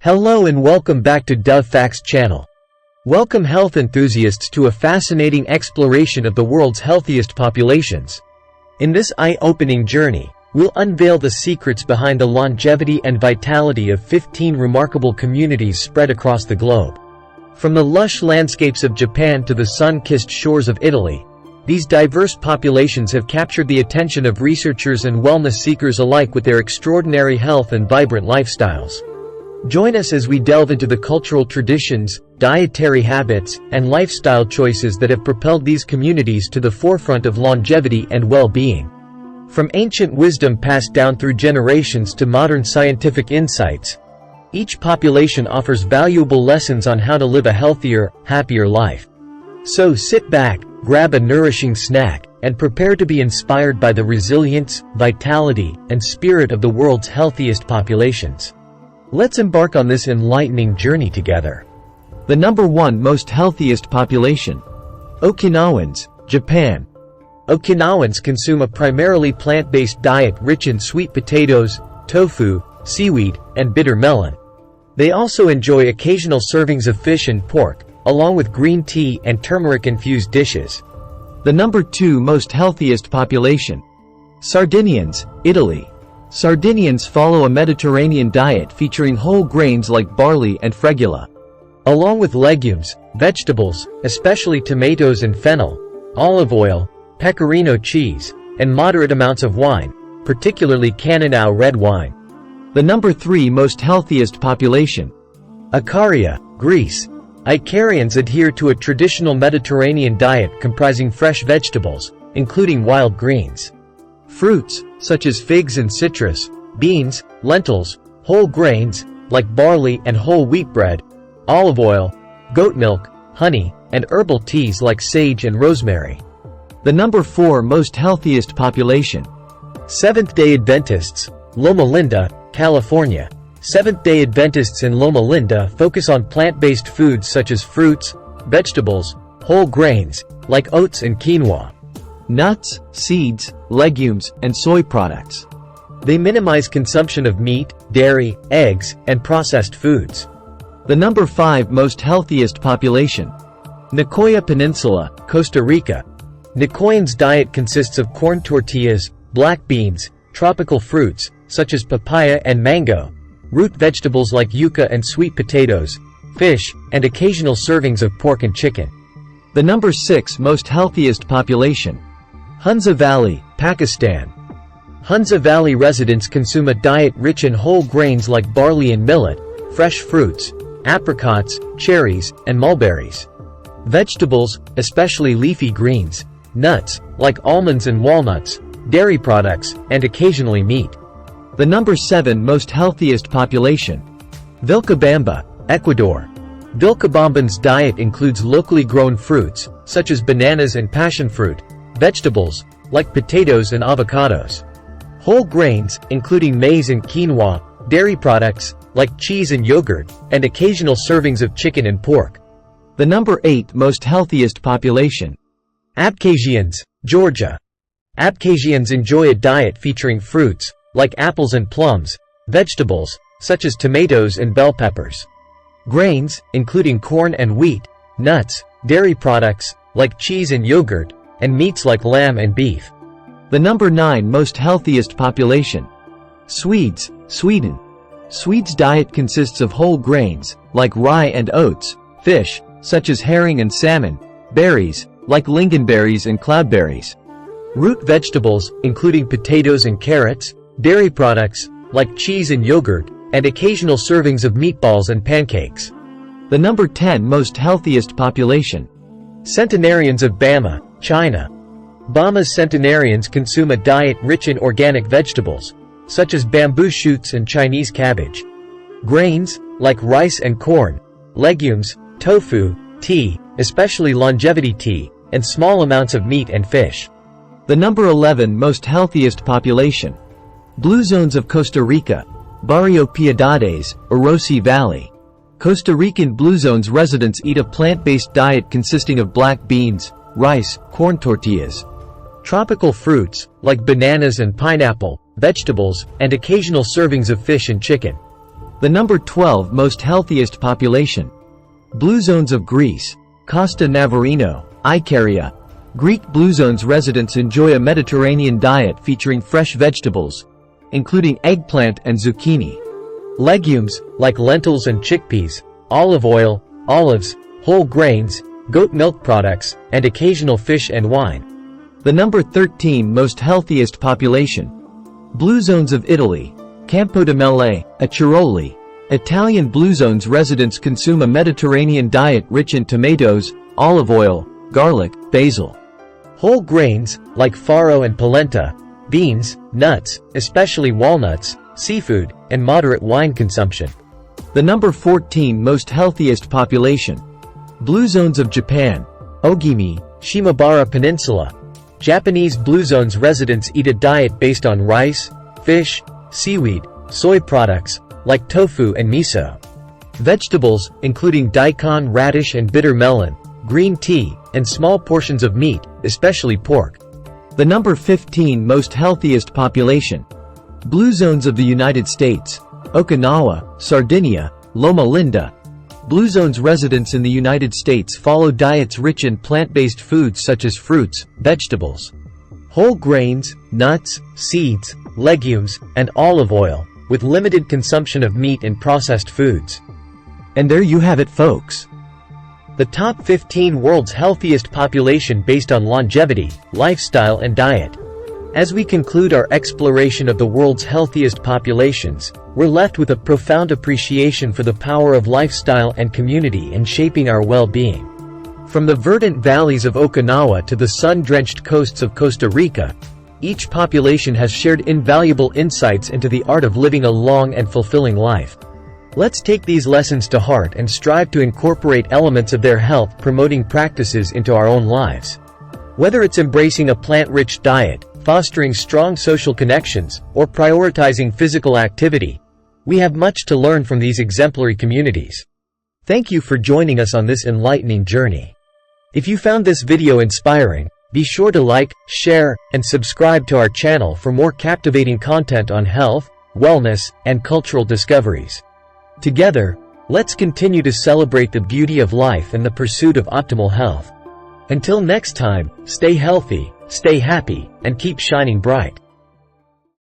Hello and welcome back to Dove Facts channel. Welcome health enthusiasts to a fascinating exploration of the world's healthiest populations. In this eye-opening journey, we'll unveil the secrets behind the longevity and vitality of 15 remarkable communities spread across the globe. From the lush landscapes of Japan to the sun-kissed shores of Italy, these diverse populations have captured the attention of researchers and wellness seekers alike with their extraordinary health and vibrant lifestyles. Join us as we delve into the cultural traditions, dietary habits, and lifestyle choices that have propelled these communities to the forefront of longevity and well-being. From ancient wisdom passed down through generations to modern scientific insights, each population offers valuable lessons on how to live a healthier, happier life. So sit back, grab a nourishing snack, and prepare to be inspired by the resilience, vitality, and spirit of the world's healthiest populations. Let's embark on this enlightening journey together. The number 1 most healthiest population. Okinawans, Japan. Okinawans consume a primarily plant-based diet rich in sweet potatoes, tofu, seaweed, and bitter melon. They also enjoy occasional servings of fish and pork, along with green tea and turmeric-infused dishes. The number 2 most healthiest population. Sardinians, Italy. Sardinians follow a Mediterranean diet featuring whole grains like barley and fregula, along with legumes, vegetables, especially tomatoes and fennel, olive oil, pecorino cheese, and moderate amounts of wine, particularly Cannonau red wine. The number 3 most healthiest population. Icaria, Greece. Icarians adhere to a traditional Mediterranean diet comprising fresh vegetables, including wild greens. Fruits, such as figs and citrus, beans, lentils, whole grains, like barley and whole wheat bread, olive oil, goat milk, honey, and herbal teas like sage and rosemary. The number 4 most healthiest population. Seventh-day Adventists, Loma Linda, California. Seventh-day Adventists in Loma Linda focus on plant-based foods such as fruits, vegetables, whole grains, like oats and quinoa, nuts, seeds, legumes, and soy products. They minimize consumption of meat, dairy, eggs, and processed foods. The number 5 most healthiest population. Nicoya Peninsula, Costa Rica. Nicoyans' diet consists of corn tortillas, black beans, tropical fruits, such as papaya and mango, root vegetables like yuca and sweet potatoes, fish, and occasional servings of pork and chicken. The number 6 most healthiest population. Hunza Valley, Pakistan. Hunza Valley residents consume a diet rich in whole grains like barley and millet, fresh fruits, apricots, cherries, and mulberries, vegetables, especially leafy greens, nuts, like almonds and walnuts, dairy products, and occasionally meat. The number 7 most healthiest population. Vilcabamba, Ecuador. Vilcabambans' diet includes locally grown fruits, such as bananas and passion fruit, vegetables, like potatoes and avocados, whole grains, including maize and quinoa, dairy products, like cheese and yogurt, and occasional servings of chicken and pork. The number 8 most healthiest population. Abkhazians, Georgia. Abkhazians enjoy a diet featuring fruits, like apples and plums, vegetables, such as tomatoes and bell peppers, grains, including corn and wheat, nuts, dairy products, like cheese and yogurt, and meats like lamb and beef. The number 9 most healthiest population. Swedes, Sweden. Swedes' diet consists of whole grains, like rye and oats, fish, such as herring and salmon, berries, like lingonberries and cloudberries, root vegetables, including potatoes and carrots, dairy products, like cheese and yogurt, and occasional servings of meatballs and pancakes. The number 10 most healthiest population. Centenarians of Bama, China. Bama's centenarians consume a diet rich in organic vegetables, such as bamboo shoots and Chinese cabbage, grains, like rice and corn, legumes, tofu, tea, especially longevity tea, and small amounts of meat and fish. The number 11 most healthiest population. Blue zones of Costa Rica, Barrio Piedades, Orosi Valley. Costa Rican Blue Zones residents eat a plant-based diet consisting of black beans, rice, corn tortillas, tropical fruits, like bananas and pineapple, vegetables, and occasional servings of fish and chicken. The number 12 most healthiest population. Blue zones of Greece. Costa Navarino, Icaria. Greek blue zones residents enjoy a Mediterranean diet featuring fresh vegetables, including eggplant and zucchini. Legumes, like lentils and chickpeas, olive oil, olives, whole grains, goat milk products, and occasional fish and wine. The number 13 most healthiest population. Blue zones of Italy. Campo de Mele, Aciroli. Italian blue zones residents consume a Mediterranean diet rich in tomatoes, olive oil, garlic, basil. Whole grains, like farro and polenta, beans, nuts, especially walnuts, seafood, and moderate wine consumption. The number 14 most healthiest population. Blue zones of Japan. Ogimi, Shimabara Peninsula. Japanese blue zones residents eat a diet based on rice, fish, seaweed, soy products, like tofu and miso. Vegetables, including daikon, radish and bitter melon, green tea, and small portions of meat, especially pork. The number 15 most healthiest population. Blue zones of the United States. Okinawa, Sardinia, Loma Linda. Blue zones residents in the United States follow diets rich in plant-based foods such as fruits, vegetables, whole grains, nuts, seeds, legumes, and olive oil, with limited consumption of meat and processed foods. And there you have it, folks. The top 15 world's healthiest population based on longevity, lifestyle and diet. As we conclude our exploration of the world's healthiest populations, we're left with a profound appreciation for the power of lifestyle and community in shaping our well-being. From the verdant valleys of Okinawa to the sun-drenched coasts of Costa Rica, each population has shared invaluable insights into the art of living a long and fulfilling life. Let's take these lessons to heart and strive to incorporate elements of their health-promoting practices into our own lives. Whether it's embracing a plant-rich diet, fostering strong social connections, or prioritizing physical activity, we have much to learn from these exemplary communities. Thank you for joining us on this enlightening journey. If you found this video inspiring, be sure to like, share, and subscribe to our channel for more captivating content on health, wellness, and cultural discoveries. Together, let's continue to celebrate the beauty of life and the pursuit of optimal health. Until next time, stay healthy, stay happy, and keep shining bright.